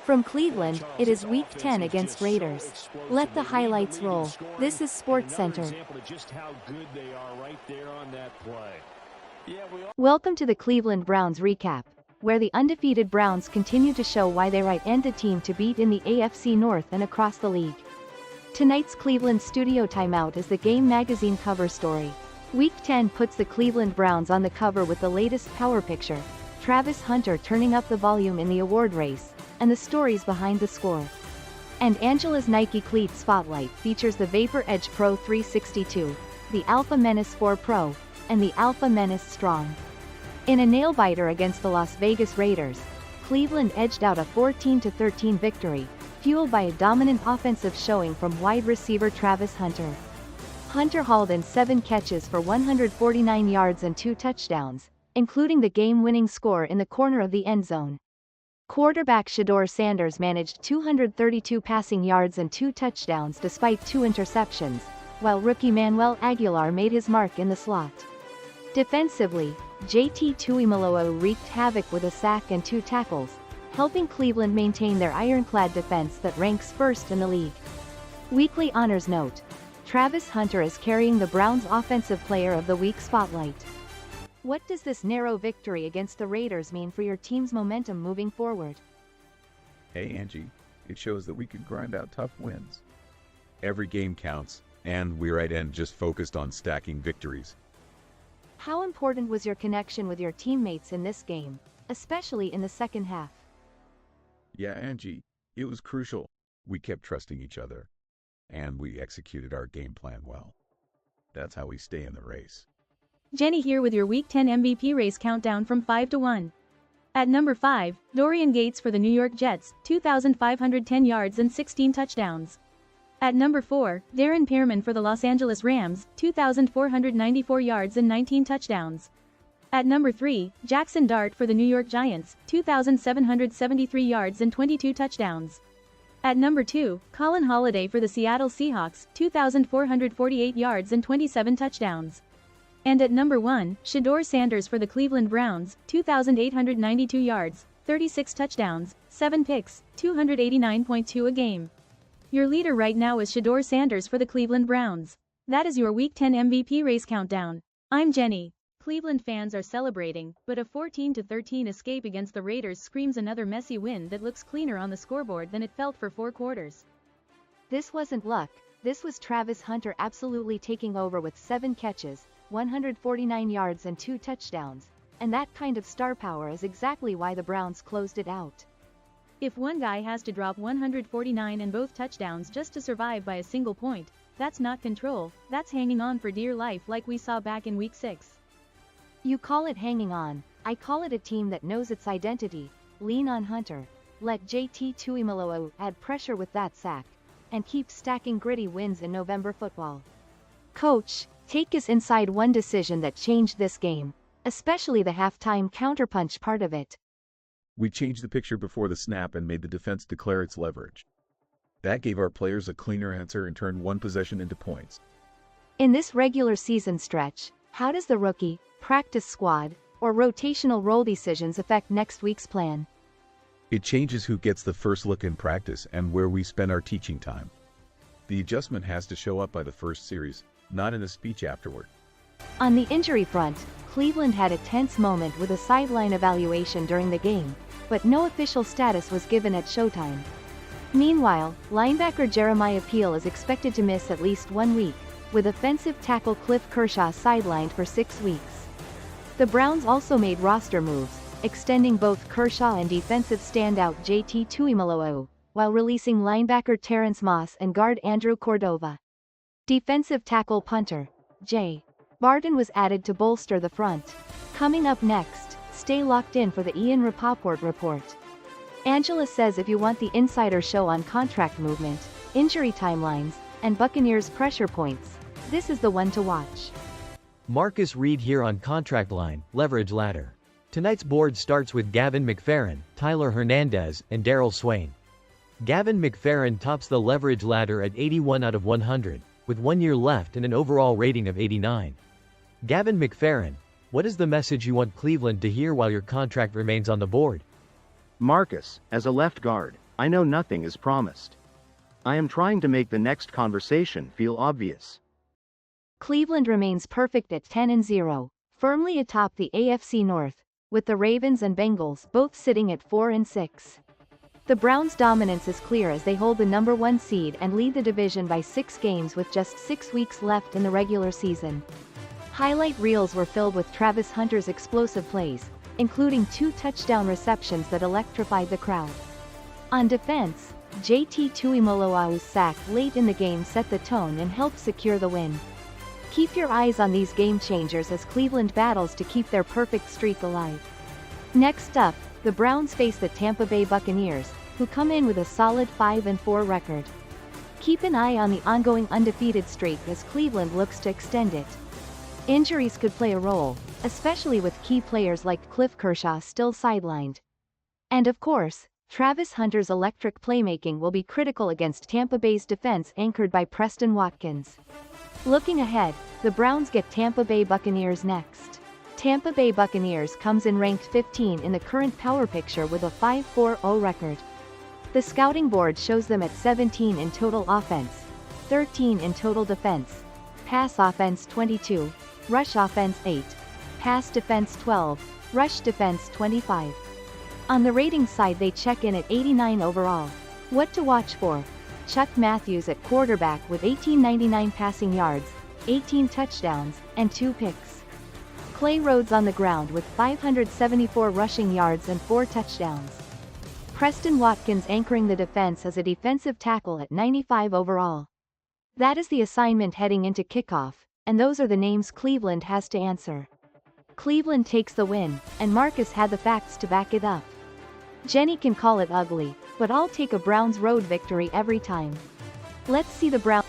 From Cleveland, it is Week 10 against Raiders. Let the highlights roll. This is Sports Center. Welcome to the Cleveland Browns recap, where the undefeated Browns continue to show why they right-end the team to beat in the AFC North and across the league. Tonight's Cleveland studio timeout is the Game magazine cover story. Week 10 puts the Cleveland Browns on the cover with the latest power picture, Travis Hunter turning up the volume in the award race, and the stories behind the score. And Angela's Nike Cleat Spotlight features the Vapor Edge Pro 362, the Alpha Menace 4 Pro, and the Alpha Menace Strong. In a nail-biter against the Las Vegas Raiders, Cleveland edged out a 14-13 victory, fueled by a dominant offensive showing from wide receiver Travis Hunter. Hunter hauled in 7 catches for 149 yards and 2 touchdowns, including the game-winning score in the corner of the end zone. Quarterback Shedeur Sanders managed 232 passing yards and 2 touchdowns despite 2 interceptions, while rookie Manuel Aguilar made his mark in the slot. Defensively, JT Tuimoloau wreaked havoc with a sack and 2 tackles, helping Cleveland maintain their ironclad defense that ranks first in the league. Weekly honors note: Travis Hunter is carrying the Browns' Offensive Player of the Week spotlight. What does this narrow victory against the Raiders mean for your team's momentum moving forward? Hey Angie, it shows that we can grind out tough wins. Every game counts, and we right-end just focused on stacking victories. How important was your connection with your teammates in this game, especially in the second half? Yeah, Angie, it was crucial. We kept trusting each other, and we executed our game plan well. That's how we stay in the race. Jenny here with your Week 10 MVP race countdown from 5 to 1. At number 5, Dorian Gates for the New York Jets, 2,510 yards and 16 touchdowns. At number 4, Darren Pearman for the Los Angeles Rams, 2,494 yards and 19 touchdowns. At number 3, Jackson Dart for the New York Giants, 2,773 yards and 22 touchdowns. At number 2, Colin Holiday for the Seattle Seahawks, 2,448 yards and 27 touchdowns. And at number 1, Shedeur Sanders for the Cleveland Browns, 2,892 yards, 36 touchdowns, 7 picks, 289.2 a game. Your leader right now is Shedeur Sanders for the Cleveland Browns. That is your Week 10 MVP race countdown. I'm Jenny. Cleveland fans are celebrating, but a 14-13 escape against the Raiders screams another messy win that looks cleaner on the scoreboard than it felt for 4 quarters. This wasn't luck, this was Travis Hunter absolutely taking over with 7 catches, 149 yards and 2 touchdowns, and that kind of star power is exactly why the Browns closed it out. If one guy has to drop 149 and both touchdowns just to survive by a single point, that's not control, that's hanging on for dear life like we saw back in Week 6. You call it hanging on, I call it a team that knows its identity. Lean on Hunter, let JT Tuimoloau add pressure with that sack, and keep stacking gritty wins in November football. Coach, take us inside one decision that changed this game, especially the halftime counterpunch part of it. We changed the picture before the snap and made the defense declare its leverage. That gave our players a cleaner answer and turned one possession into points. In this regular season stretch, how does the rookie, practice squad, or rotational role decisions affect next week's plan? It changes who gets the first look in practice and where we spend our teaching time. The adjustment has to show up by the first series, not in a speech afterward. On the injury front, Cleveland had a tense moment with a sideline evaluation during the game, but no official status was given at showtime. Meanwhile, linebacker Jeremiah Peel is expected to miss at least 1 week, with offensive tackle Cliff Kershaw sidelined for 6 weeks. The Browns also made roster moves, extending both Kershaw and defensive standout JT Tuimoloau, while releasing linebacker Terrence Moss and guard Andrew Cordova. Defensive tackle punter J. Barton was added to bolster the front. Coming up next, stay locked in for the RAPOPORT report. Angela says if you want the insider show on contract movement, injury timelines, and Buccaneers pressure points, this is the one to watch. Marcus Reed here on Contract Line, Leverage Ladder. Tonight's board starts with Gavin McFerrin, Tyler Hernandez, and Daryl Swain. Gavin McFerrin tops the leverage ladder at 81 out of 100, with 1 year left and an overall rating of 89. Gavin McFerrin, what is the message you want Cleveland to hear while your contract remains on the board? Marcus, as a left guard, I know nothing is promised. I am trying to make the next conversation feel obvious. Cleveland remains perfect at 10-0, firmly atop the AFC North, with the Ravens and Bengals both sitting at 4-6. The Browns' dominance is clear as they hold the number 1 seed and lead the division by 6 games with just 6 weeks left in the regular season. Highlight reels were filled with Travis Hunter's explosive plays, including 2 touchdown receptions that electrified the crowd. On defense, JT Tuimoloau's sack late in the game set the tone and helped secure the win. Keep your eyes on these game changers as Cleveland battles to keep their perfect streak alive. Next up, the Browns face the Tampa Bay Buccaneers, who come in with a solid 5-4 record. Keep an eye on the ongoing undefeated streak as Cleveland looks to extend it. Injuries could play a role, especially with key players like Cliff Kershaw still sidelined. And of course, Travis Hunter's electric playmaking will be critical against Tampa Bay's defense anchored by Preston Watkins. Looking ahead, the Browns get Tampa Bay Buccaneers next. Tampa Bay Buccaneers comes in ranked 15 in the current power picture with a 5-4-0 record. The scouting board shows them at 17 in total offense, 13 in total defense, pass offense 22, rush offense 8, pass defense 12, rush defense 25. On the rating side they check in at 89 overall. What to watch for? Chuck Matthews at quarterback with 1899 passing yards, 18 touchdowns, and 2 picks. Clay Rhodes on the ground with 574 rushing yards and 4 touchdowns. Preston Watkins anchoring the defense as a defensive tackle at 95 overall. That is the assignment heading into kickoff, and those are the names Cleveland has to answer. Cleveland takes the win, and Marcus had the facts to back it up. Jenny can call it ugly, but I'll take a Browns road victory every time. Let's see the Browns.